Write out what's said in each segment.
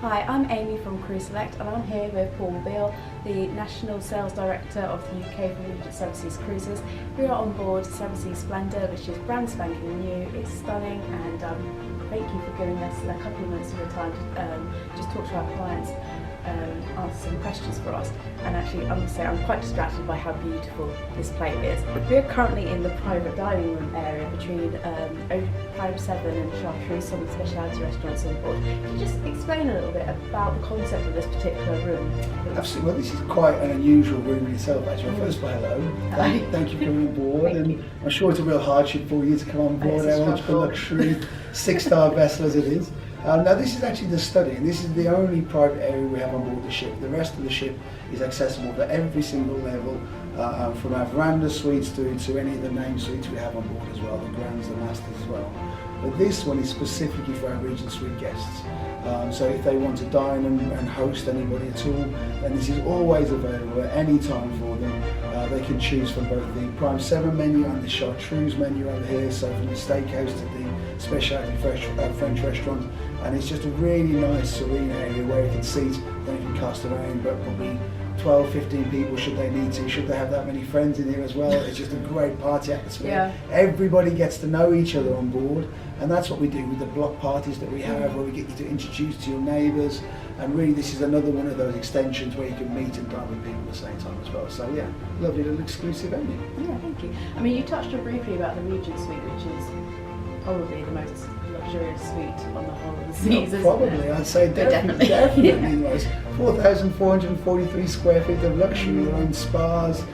Hi, I'm Amy from Cruise Select and I'm here with Paul Beale, the National Sales Director of the UK for Regent Seven Seas Cruises. We are on board Seven Seas Splendor, which is brand spanking new. It's stunning, and thank you for giving us a couple of minutes of your time to just talk to our clients, answer some questions for us. And actually, I must say, I'm quite distracted by how beautiful this plate is. We're currently in the private dining room area between Regent 7 and Chartreuse, some of the specialty restaurants on board. Can you just explain a little bit about the concept of this particular room? Absolutely. Well, this is quite an unusual room in itself, actually. First of all, hello. Thank you for coming on board. And I'm sure it's a real hardship for you to come on board our ultra luxury 6-star vessel as it is. Now, this is actually the study, and this is the only private area we have on board the ship. The rest of the ship is accessible to every single level, from our veranda suites to any of the name suites we have on board as well, the grands, the masters as well. But this one is specifically for our Regent Suite guests. So if they want to dine and host anybody at all, then this is always available at any time for them. They can choose from both the Prime 7 menu and the Chartreuse menu over here, so from the steakhouse to the specialty French restaurant. And it's just a really nice, serene area where you can seat, then you can cast around, but probably 12, 15 people should they need to, should they have that many friends in here as well. It's just a great party atmosphere. Yeah. Everybody gets to know each other on board, and that's what we do with the block parties that we have, where we get you to introduce to your neighbours. And really, this is another one of those extensions where you can meet and dine with people at the same time as well. So yeah, lovely little exclusive venue. Yeah, thank you. I mean, you touched on briefly about the Regent Suite, which is probably the most luxurious suite on the whole of the seas, isn't Probably, it? I'd say definitely the most. 4,443 square feet of luxury, their own spas,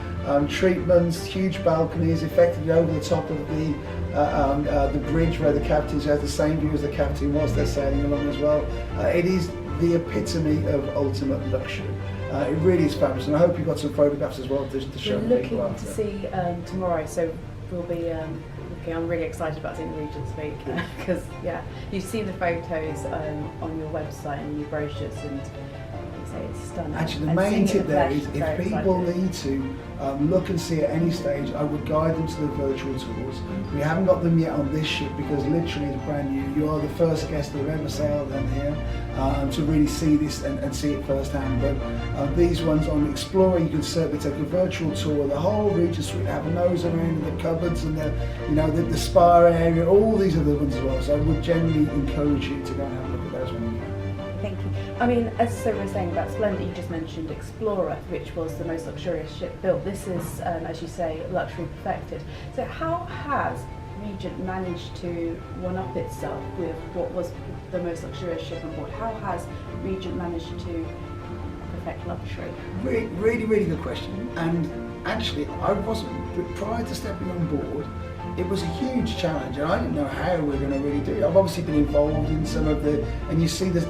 treatments, huge balconies, effectively over the top of the bridge where the captain's has the same view as the captain was. They're sailing along as well. It is the epitome of ultimate luxury. It really is fabulous, and I hope you've got some photographs as well to show We're people looking after. to see tomorrow, so we'll be looking. I'm really excited about seeing the Regent Suite because you've seen the photos on your website and your brochures, and you say it's stunning. Actually, the And main seeing it tip in there flesh is is if very people exciting. need to look and see at any stage, I would guide them to the virtual tours. We haven't got them yet on this ship because literally it's brand new. You are the first guest that have ever sailed down here to really see this and see it firsthand. But these ones on Explorer, you can certainly take a virtual tour. The whole Regent Suite, have a nose around in the cupboards and the spa area, all these other ones as well. So I would generally encourage you to go and have a look at those when you can. Thank you. I mean, as we were saying about Splendor, you just mentioned Explorer, which was the most luxurious ship built. This is, as you say, luxury perfected. So how has Regent managed to one-up itself with what was the most luxurious ship on board? How has Regent managed to perfect luxury? Really, really good question. And actually, I wasn't, prior to stepping on board, it was a huge challenge, and I didn't know how we were going to really do it. I've obviously been involved in some of the, and you see the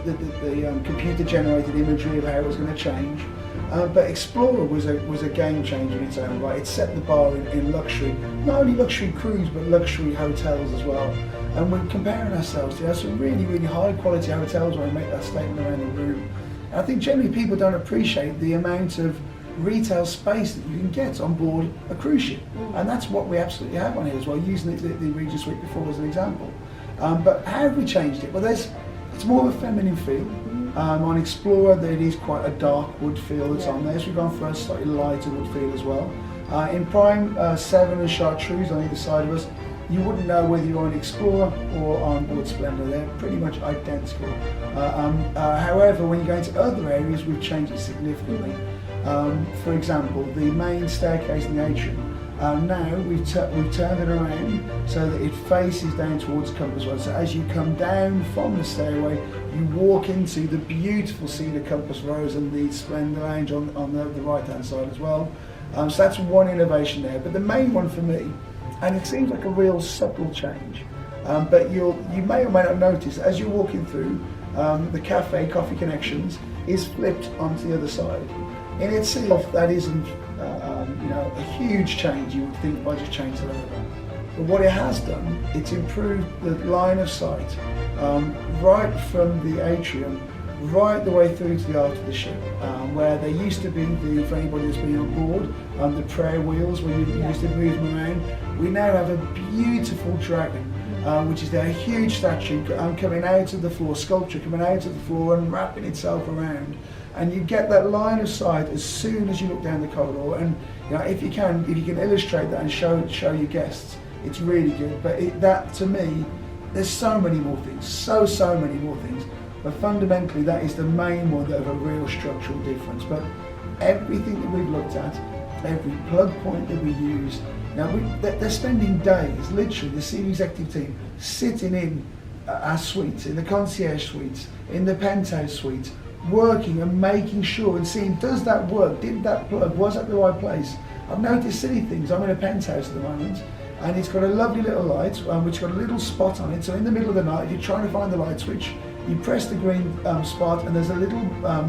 computer-generated imagery of how it was going to change. But Explorer was a game changer in its own right. It set the bar in luxury, not only luxury cruise, but luxury hotels as well. And we're comparing ourselves to some really, really high-quality hotels when we make that statement around the room. And I think generally people don't appreciate the amount of retail space that you can get on board a cruise ship, and that's what we absolutely have on here as well, using the Regent Suite before as an example. But how have we changed it? Well, it's more of a feminine feel. On Explorer, there is quite a dark wood feel that's on there, so we've gone for a slightly lighter wood feel as well. In Prime 7 and Chartreuse on either side of us, you wouldn't know whether you're on Explorer or on board Splendor. They're pretty much identical. However, when you go into other areas, we've changed it significantly. For example, the main staircase in the atrium, now we've turned it around so that it faces down towards Compass Rose. So as you come down from the stairway, you walk into the beautiful scene of Compass Rose and the Splendor Lounge on the right-hand side as well. So that's one innovation there. But the main one for me, and it seems like a real subtle change, but you may or may not notice as you're walking through, the cafe, Coffee Connections, is flipped onto the other side. In itself, that isn't a huge change, you would think, by just changing the lever. But what it has done, it's improved the line of sight right from the atrium right the way through to the aft of the ship, where there used to be, for anybody that's been on board, the prayer wheels where you used to move them around. We now have a beautiful dragon which is there, a huge statue coming out of the floor, sculpture coming out of the floor and wrapping itself around. And you get that line of sight as soon as you look down the corridor. And you know, if you can illustrate that and show your guests, it's really good. But that, to me, there's so many more things, so many more things. But fundamentally, that is the main one that have a real structural difference. But everything that we've looked at, every plug point that we use, now they're spending days, literally, the senior executive team, sitting in our suites, in the concierge suites, in the penthouse suites, working and making sure and seeing, does that work? Did that plug, was at the right place? I've noticed silly things. I'm in a penthouse at the moment, and it's got a lovely little light, which got a little spot on it. So in the middle of the night, if you're trying to find the light switch, you press the green spot, and there's a little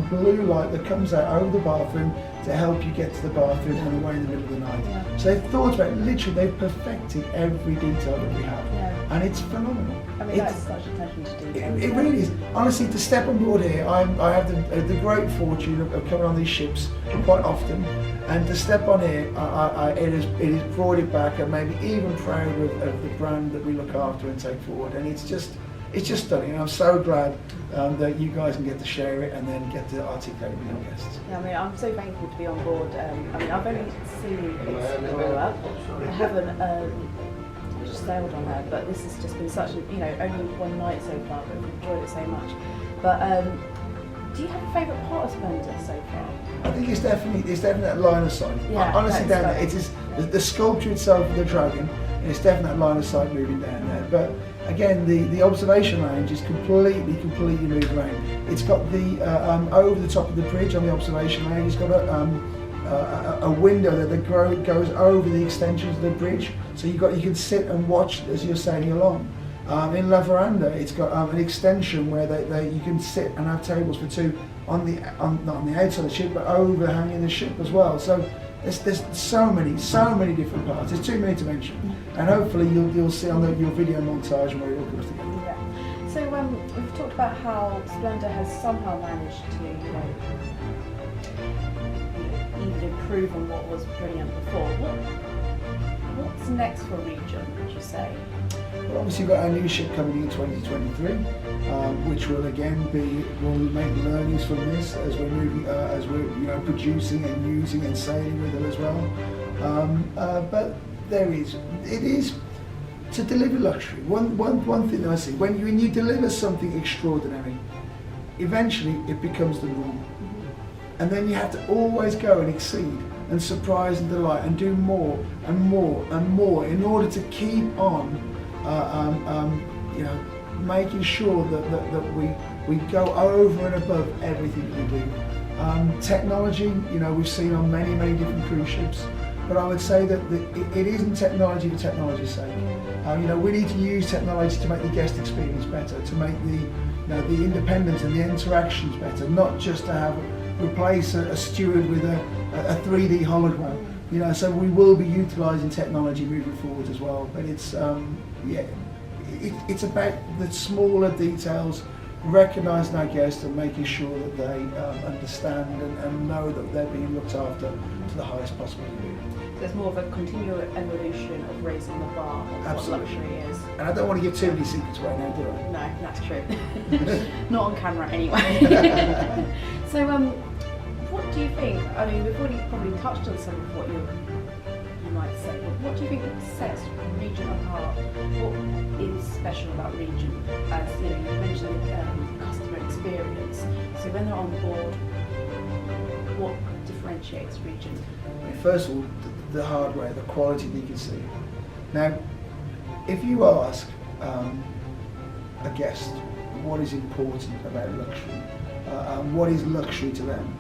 blue light that comes out over the bathroom to help you get to the bathroom and away in the middle of the night. Yeah. So they've thought about it, literally, they've perfected every detail that we have. Yeah. And it's phenomenal. I mean, that's such attention to detail. It really is. Honestly, to step on board here, I have the great fortune of coming on these ships quite often, and to step on here, it has brought it back, and made me even prouder of the brand that we look after and take forward. And it's just stunning, and I'm so glad that you guys can get to share it and then get to articulate it with your guests. Yeah, I mean, I'm so thankful to be on board. I mean, I've only seen Explorer. I haven't just sailed on her, but this has just been such a, only one night so far, but I've enjoyed it so much. But do you have a favourite part of Splendor so far? I think it's definitely that line of sight. Yeah, honestly, down there, it is the sculpture itself of the dragon, and it's definitely that line of sight moving down there. But again, the observation range is completely moved around. It's got the over the top of the bridge on the observation range. It's got a window that goes over the extensions of the bridge, so you can sit and watch as you're sailing along. In La Veranda, it's got an extension where you can sit and have tables for two not on the outside of the ship, but overhanging the ship as well. So there's so many different parts. There's too many to mention, and hopefully you'll see on your video montage where it all comes together. Yeah. So we've talked about how Splendor has somehow managed to even improve on what was brilliant before. What's next for Regent, would you say? Well, obviously we've got our new ship coming in 2023, which will again we'll make learnings from this as we're moving, as we're producing and using and sailing with it as well. But it is to deliver luxury. One thing that I see, when you deliver something extraordinary, eventually it becomes the norm. And then you have to always go and exceed and surprise and delight and do more and more and more in order to keep on making sure that we go over and above everything that we do. Technology, we've seen on many different cruise ships, but I would say that it isn't technology for technology's sake. We need to use technology to make the guest experience better, to make the independence and the interactions better, not just to replace a steward with a 3D hologram. So we will be utilising technology moving forward as well. But it's about the smaller details, recognising our guests and making sure that they understand and know that they're being looked after to the highest possible degree. So it's more of a continual evolution of raising the bar of Absolutely. what luxury is. And I don't want to give too many secrets away now, do I? No, that's true. Not on camera anyway. So what do you think, I mean, we've already probably touched on some of what you might say, but what do you think sets Regent apart? What is special about Regent? As you mentioned customer experience. So when they're on board, what differentiates Regent? First of all, the hardware, the quality that you can see. Now, if you ask a guest what is important about luxury, what is luxury to them,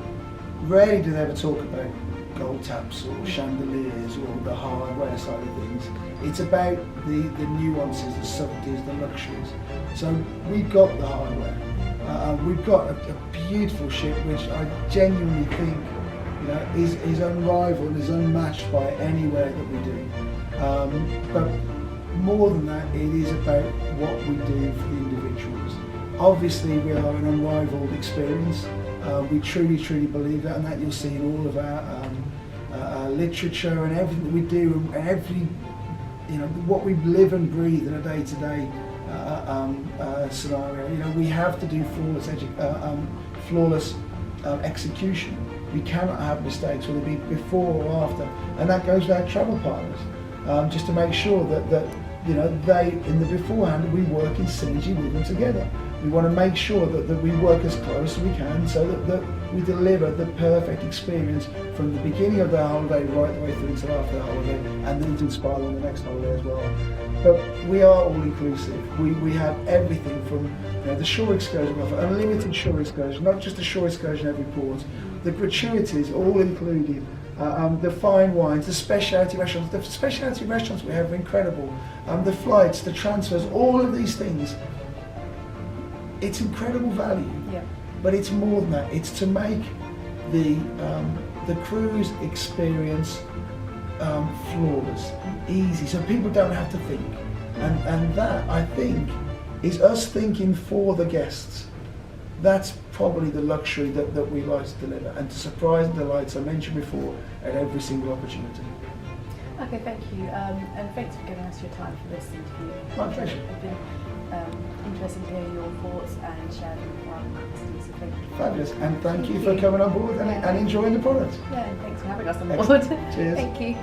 rarely do they ever talk about gold taps or chandeliers or the hardware side of things. It's about the nuances, the subtleties, the luxuries. So we've got the hardware. We've got a beautiful ship which I genuinely think is unrivaled and is unmatched by anywhere that we do. But more than that, it is about what we do for the individuals. Obviously, we are an unrivaled experience. We truly believe that, and that you'll see in all of our literature and everything that we do, and every what we live and breathe in a day-to-day scenario. We have to do flawless execution. We cannot have mistakes, whether it be before or after, and that goes with our travel partners. Just to make sure that they, in the beforehand, we work in synergy with them together. We want to make sure that we work as close as we can, so that we deliver the perfect experience from the beginning of their holiday right the way through until after the holiday, and then to inspire on the next holiday as well. But we are all inclusive. We have everything from the shore excursion, we offer unlimited shore excursion, not just a shore excursion every port. The gratuities all included. The fine wines, the specialty restaurants. The specialty restaurants we have are incredible. The flights, the transfers, all of these things. It's incredible value. Yeah. But it's more than that. It's to make the cruise experience flawless, easy, so people don't have to think. And that, I think, is us thinking for the guests. That's probably the luxury that we like to deliver, and to surprise and delight, as I mentioned before, at every single opportunity. Okay, thank you, and thanks for giving us your time for this interview. My pleasure. It's been interesting to hear your thoughts and sharing them with our customers, so thank you. Fabulous, and thank you for coming on board and enjoying the product. Yeah, and thanks for having us on board. Excellent. Cheers. Thank you.